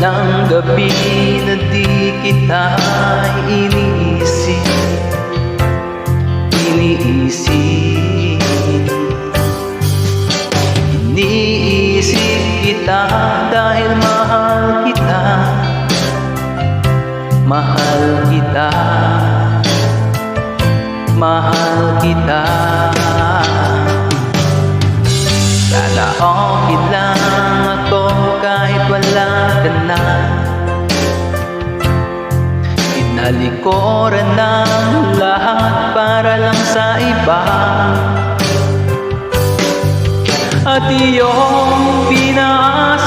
ng gabi na di kita iniisip. Iniisip kita dahil mahal kita. Mahal kita, mahal kita. Sana okay lang ako kahit wala ka na. Pinalikuran ng lahat para lang sa iba. At iyong pinaasa